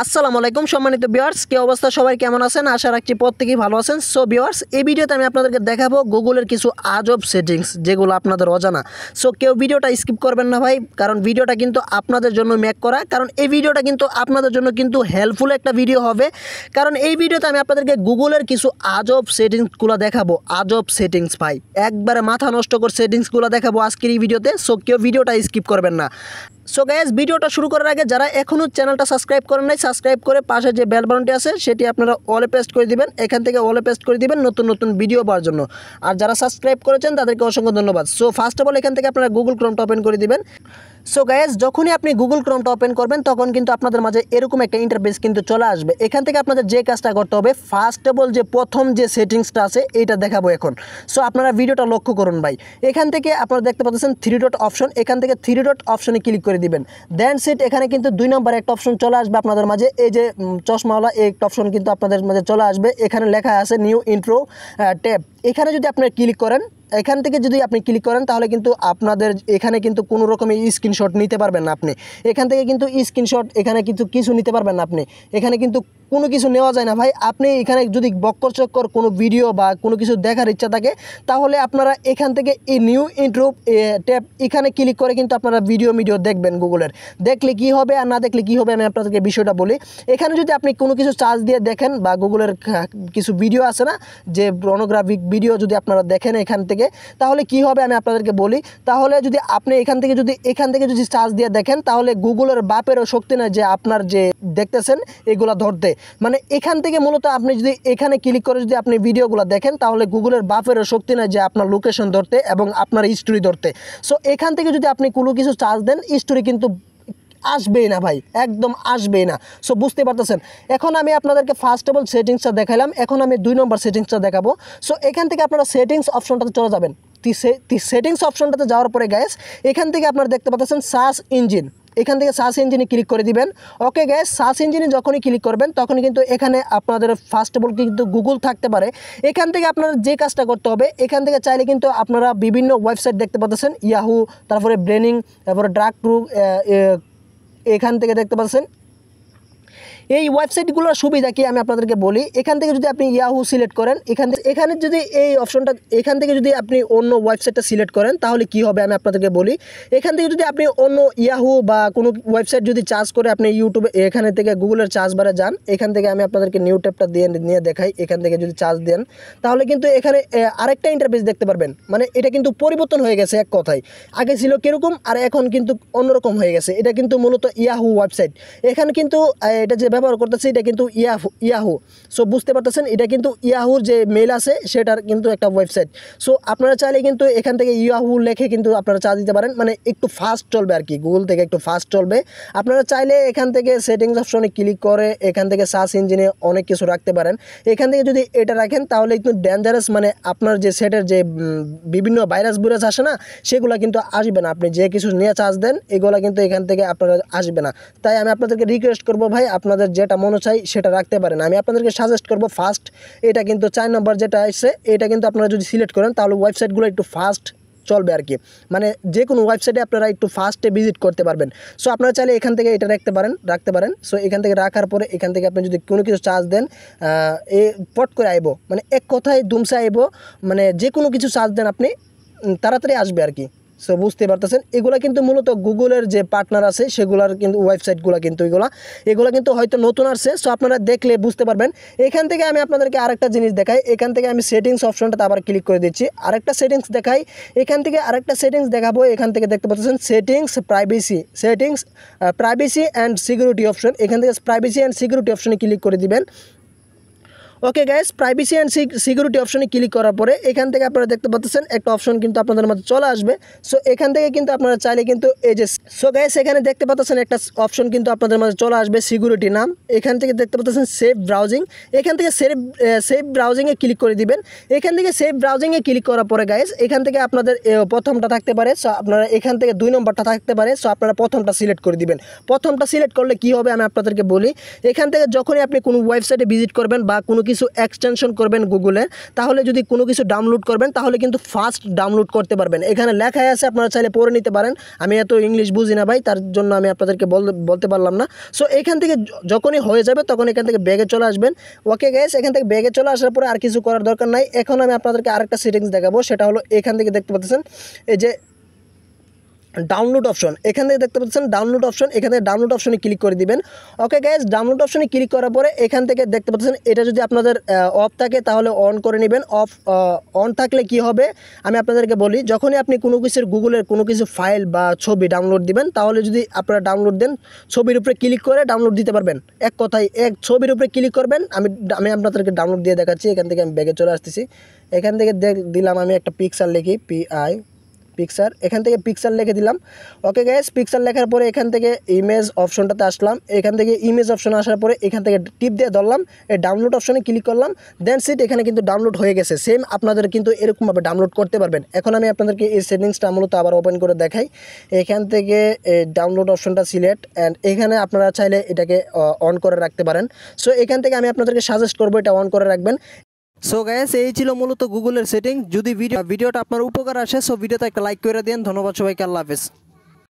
আসসালামু আলাইকুম সম্মানিত ভিউয়ার্স, কি অবস্থা? সবাই কেমন আছেন? আশা রাখছি প্রত্যেকেই ভালো আছেন। সো ভিউয়ার্স, এই ভিডিওতে আমি আপনাদেরকে দেখাবো গুগলের কিছু আজব সেটিংস যেগুলো আপনাদের অজানা। সো কেউ ভিডিওটা স্কিপ করবেন না ভাই, কারণ ভিডিওটা কিন্তু আপনাদের জন্য মেক করা, কারণ এই ভিডিওটা কিন্তু আপনাদের জন্য কিন্তু হেল্পফুল একটা ভিডিও হবে। কারণ এই ভিডিওতে আমি আপনাদেরকে গুগলের কিছু আজব সেটিংসগুলো দেখাবো। আজব সেটিংস ভাই, একবারে মাথা নষ্ট করে সেটিংসগুলো দেখাবো আজকের এই ভিডিওতে। সো কেউ ভিডিওটা স্কিপ করবেন না। সো গাইস, ভিডিওটা শুরু করার আগে যারা এখনও চ্যানেলটা সাবস্ক্রাইব করেন নাই, সাবস্ক্রাইব করে পাশে যে বেল বাটনটি আছে সেটি আপনারা অলে পেস্ট করে দিবেন। এখান থেকে অলে পেস্ট করে দিবেন নতুন নতুন ভিডিও পাওয়ার জন্য। আর যারা সাবস্ক্রাইব করেছেন তাদেরকে অসংখ্য ধন্যবাদ। সো ফার্স্ট অফ অল এখান থেকে আপনারা গুগল ক্রোমটা ওপেন করে দিবেন। সো গাইস, যখনই আপনি গুগল ক্রোমটা ওপেন করবেন তখন কিন্তু আপনাদের মাঝে এরকম একটা ইন্টারফেস কিন্তু চলে আসবে। এখান থেকে আপনাদের যে কাজটা করতে হবে, ফার্স্ট অফ অল যে প্রথম যে সেটিংসটা আছে এইটা দেখাবো এখন। সো আপনারা ভিডিওটা লক্ষ্য করুন ভাই। এখান থেকে আপনারা দেখতে পাচ্ছেন থ্রি ডট অপশন, এখান থেকে থ্রি ডট অপশনে ক্লিক করে দিবেন। দেন সেট এখানে কিন্তু 2 নম্বরে একটা অপশন চলে আসবে আপনাদের মাঝে, এই যে চশমাওয়ালা এই একটা অপশন কিন্তু আপনাদের মাঝে চলে আসবে। এখানে লেখা আছে নিউ ইন্ট্রো ট্যাব। এখানে যদি আপনারা ক্লিক করেন, এখান থেকে যদি আপনি ক্লিক করেন তাহলে কিন্তু আপনাদের এখানে কিন্তু কোনো রকমের স্ক্রিনশট নিতে পারবেন না আপনি। এখান থেকে কিন্তু স্ক্রিনশট এখানে কিন্তু কিছু নিতে পারবেন না আপনি। এখানে কিন্তু কোনো কিছু নেওয়া যায় না ভাই। আপনি এখানে যদি বক্কর চক্কর কোনো ভিডিও বা কোনো কিছু দেখার ইচ্ছা থাকে তাহলে আপনারা এখান থেকে এই নিউ ইন্ট্রো ট্যাব এখানে ক্লিক করে কিন্তু আপনারা ভিডিও দেখবেন গুগলের। দেখলে কি হবে আর না দেখলে কি হবে আমি আপনাদেরকে বিষয়টা বলি। এখানে যদি আপনি কোনো কিছু চার্জ দিয়ে দেখেন বা গুগলের কিছু ভিডিও আছে না, যে পর্নোগ্রাফিক ভিডিও যদি আপনারা দেখেন এখান থেকে, তাহলে কি হবে আমি আপনাদেরকে বলি। তাহলে যদি আপনি এখান থেকে যদি চার্জ দিয়ে দেখেন তাহলে গুগলের বাপেরও শক্তি নেই যে আপনার যে দেখতেছেন এগুলো ধরতে। মানে এখান থেকে মূলত আপনি যদি এখানে ক্লিক করে যদি আপনি ভিডিওগুলো দেখেন তাহলে গুগলের বাপেরও শক্তি নেই যে আপনার লোকেশন ধরতে এবং আপনার হিস্টোরি ধরতে। সো এখান থেকে যদি আপনি কোনো কিছু চার্জ দেন হিস্টোরি কিন্তু আসবেই না ভাই, একদম আসবেই না। সো বুঝতে পারতেছেন। এখন আমি আপনাদেরকে ফার্স্ট অফ অল সেটিংসটা দেখাইলাম, এখন আমি 2 নম্বর সেটিংসটা দেখাবো। সো এখান থেকে আপনারা সেটিংস অপশনটাতে চলে যাবেন। সেটিংস অপশনটাতে যাওয়ার পরে গাইস এখান থেকে আপনারা দেখতে পাচ্ছেন সার্চ ইঞ্জিন, এখান থেকে সার্চ ইঞ্জিনে ক্লিক করে দিবেন। ওকে গাইস, সার্চ ইঞ্জিনে যখনই ক্লিক করবেন তখনই কিন্তু এখানে আপনাদের ফার্স্ট অফ অল কিন্তু গুগল থাকতে পারে। এখান থেকে আপনারা যে কাজটা করতে হবে, এখান থেকে চাইলে কিন্তু আপনারা বিভিন্ন ওয়েবসাইট দেখতে পাচ্ছেন, ইয়াহু, তারপরে ব্রেনিং, তারপরে ড্রাগ ট্রু, এখান থেকে দেখতে পাচ্ছেন। এই ওয়েবসাইটগুলোর সুবিধা কি আমি আপনাদেরকে বলি। এখান থেকে যদি আপনি ইয়াহু সিলেক্ট করেন, এখানে যদি এই অপশনটা এখান থেকে যদি আপনি অন্য ওয়েবসাইটটা সিলেক্ট করেন তাহলে কি হবে আমি আপনাদেরকে বলি। এখান থেকে যদি আপনি অন্য ইয়াহু বা কোনো ওয়েবসাইট যদি চার্জ করে আপনি ইউটিউবে এখানে থেকে গুগলের চার্জ বারে যান, এখান থেকে আমি আপনাদেরকে নিউ ট্যাবটা নিয়ে দেখাই। এখান থেকে যদি চার্জ দেন তাহলে কিন্তু এখানে আরেকটা ইন্টারফেস দেখতে পারবেন। মানে এটা কিন্তু পরিবর্তন হয়ে গেছে এক কথায়। আগে ছিল কীরকম আর এখন কিন্তু অন্যরকম হয়ে গেছে। এটা কিন্তু মূলত ইয়াহু ওয়েবসাইট। এখানে কিন্তু এটা যে ব্যবহার করতেছে এটা কিন্তু ইয়াহু। সো বুঝতে পারতেছেন, এটা কিন্তু ইয়াহুর যে মেল আছে সেটার কিন্তু একটা ওয়েবসাইট। সো আপনারা চাইলে কিন্তু এখান থেকে ইয়াহু লেখে কিন্তু আপনারা চার্জ দিতে পারেন, মানে একটু ফাস্ট চলবে আর কি, গুগল থেকে একটু ফাস্ট চলবে। আপনারা চাইলে এখান থেকে সেটিংস অপশনে ক্লিক করে এখান থেকে সার্চ ইঞ্জিনে অনেক কিছু রাখতে পারেন। এখান থেকে যদি এটা রাখেন তাহলে একটু ডেঞ্জারাস, মানে আপনার যে সেটের যে বিভিন্ন ভাইরাস আসে না সেগুলো কিন্তু আসবে না। আপনি যে কিছু নিয়ে চার্জ দেন এগুলো কিন্তু এখান থেকে আপনারা আসবে না। তাই আমি আপনাদেরকে রিকোয়েস্ট করবো ভাই, আপনাদের যেটা মনে চাই সেটা রাখতে পারেন। আমি আপনাদেরকে সাজেস্ট করবো ফার্স্ট, এটা কিন্তু 4 নম্বর যেটা আসছে এটা কিন্তু আপনারা যদি সিলেক্ট করেন তাহলে ওয়েবসাইটগুলো একটু ফাস্ট চলবে আর কি। মানে যে কোনো ওয়েবসাইটে আপনারা একটু ফাস্টে ভিজিট করতে পারবেন। সো আপনারা চাইলে এখান থেকে এটা রাখতে পারেন। সো এখান থেকে রাখার পরে এখান থেকে আপনি যদি কোনো কিছু চার্জ দেন পট করে আইব, মানে এক কথায় দুমসে আইব, মানে যে কোনো কিছু চার্জ দেন আপনি তাড়াতাড়ি আসবে আর কি। সো বুঝতে পারতেছেন, এগুলো কিন্তু মূলত গুগলের যে পার্টনার আছে সেগুলোর কিন্তু ওয়েবসাইটগুলো কিন্তু এগুলো কিন্তু হয়তো নতুন আসছে। সো আপনারা দেখলে বুঝতে পারবেন। এখান থেকে আমি আপনাদেরকে আরেকটা জিনিস দেখাই। এখান থেকে আমি সেটিংস অপশনটাতে আবার ক্লিক করে দিচ্ছি, আরেকটা সেটিংস দেখাই। এখান থেকে আরেকটা সেটিংস দেখাবো। এখান থেকে দেখতে পাচ্ছেন settings privacy and security option. এখান থেকে প্রাইভেসি অ্যান্ড সিকিউরিটি অপশনে ক্লিক করে দিবেন। Okay guys, privacy and security অপশনে ক্লিক করার পরে এখান থেকে আপনারা দেখতে পাচ্ছেন একটা অপশন কিন্তু আপনাদের মাঝে চলে আসবে। সো এখান থেকে কিন্তু আপনারা চাইলে কিন্তু এই যে সো গাইস এখানে দেখতে পাচ্ছেন একটা অপশন কিন্তু আপনাদের মাঝে চলে আসবে সিকিউরিটি নাম। এখান থেকে দেখতে পাচ্ছেন সেভ ব্রাউজিং, এখান থেকে সেভ ব্রাউজিংয়ে ক্লিক করে দিবেন। এখান থেকে সেভ ব্রাউজিংয়ে ক্লিক করার পরে গাইস এখান থেকে আপনাদের প্রথমটা থাকতে পারে। সো আপনারা এখান থেকে 2 নম্বরটা থাকতে পারে। সো আপনারা প্রথমটা সিলেক্ট করে দিবেন। প্রথমটা সিলেক্ট করলে কি হবে আমি আপনাদেরকে বলি। এখান থেকে যখনই আপনি কোনো ওয়েবসাইটে ভিজিট করবেন বা কোনো কিছু এক্সটেনশন করবেন গুগলে, তাহলে যদি কোনো কিছু ডাউনলোড করবেন তাহলে কিন্তু ফাস্ট ডাউনলোড করতে পারবেন। এখানে লেখাই আছে, আপনারা চাইলে পড়ে নিতে পারেন। আমি এত ইংলিশ বুঝি না ভাই, তার জন্য আমি আপনাদেরকে বলতে পারলাম না। সো এখান থেকে যখনই হয়ে যাবে তখন এখান থেকে ব্যাগে চলে আসবেন। ওকে গাইস, এখান থেকে ব্যাগে চলে আসার পরে আর কিছু করার দরকার নাই। এখন আমি আপনাদেরকে আরেকটা সেটিংস দেখাবো, সেটা হলো এখান থেকে দেখতে পাচ্ছেন এই যে ডাউনলোড অপশন, এখান থেকে দেখতে পাচ্ছেন ডাউনলোড অপশন, এখান থেকে ডাউনলোড অপশনে ক্লিক করে দিবেন। ওকে গাইস, ডাউনলোড অপশনে ক্লিক করার পরে এখান থেকে দেখতে পাচ্ছেন এটা যদি আপনাদের অফ থাকে তাহলে অন করে নেবেন। অন থাকলে কি হবে আমি আপনাদেরকে বলি, যখনই আপনি কোনো কিছুর গুগলের কোনো কিছু ফাইল বা ছবি ডাউনলোড দিবেন, তাহলে যদি আপনারা ডাউনলোড দেন ছবির উপরে ক্লিক করে ডাউনলোড দিতে পারবেন। এক কথায় এক ছবির উপরে ক্লিক করবেন। আমি আপনাদেরকে ডাউনলোড দিয়ে দেখাচ্ছি। এখান থেকে আমি ব্যাগে চলে আসতেছি। এখান থেকে দিলাম আমি একটা পিকচার লিখি, পিকচার, এখান থেকে পিকচার লিখে দিলাম। ওকে গাইস, পিকচার লেখার পরে এখান থেকে ইমেজ অপশনটাতে আসলাম। এখান থেকে ইমেজ অপশন আসার পরে এখান থেকে টিপ দিয়ে ধরলাম, এই ডাউনলোড অপশনে ক্লিক করলাম। দেন সিট এখানে কিন্তু ডাউনলোড হয়ে গেছে। সেম আপনাদের কিন্তু এরকমভাবে ডাউনলোড করতে পারবেন। এখন আমি আপনাদেরকে এই সেটিংসটা মূলত আবার ওপেন করে দেখাই। এখান থেকে ডাউনলোড অপশনটা সিলেক্ট, অ্যান্ড এখানে আপনারা চাইলে এটাকে অন করে রাখতে পারেন। সো এখান থেকে আমি আপনাদেরকে সাজেস্ট করবো এটা অন করে রাখবেন। সো গাইস, এই ছিল মূলত গুগলের সেটিং। যদি ভিডিওটা আপনার উপকার আসে, সো ভিডিওতে একটা লাইক করে দেন। ধন্যবাদ সবাইকে, আল্লাহ হাফেজ।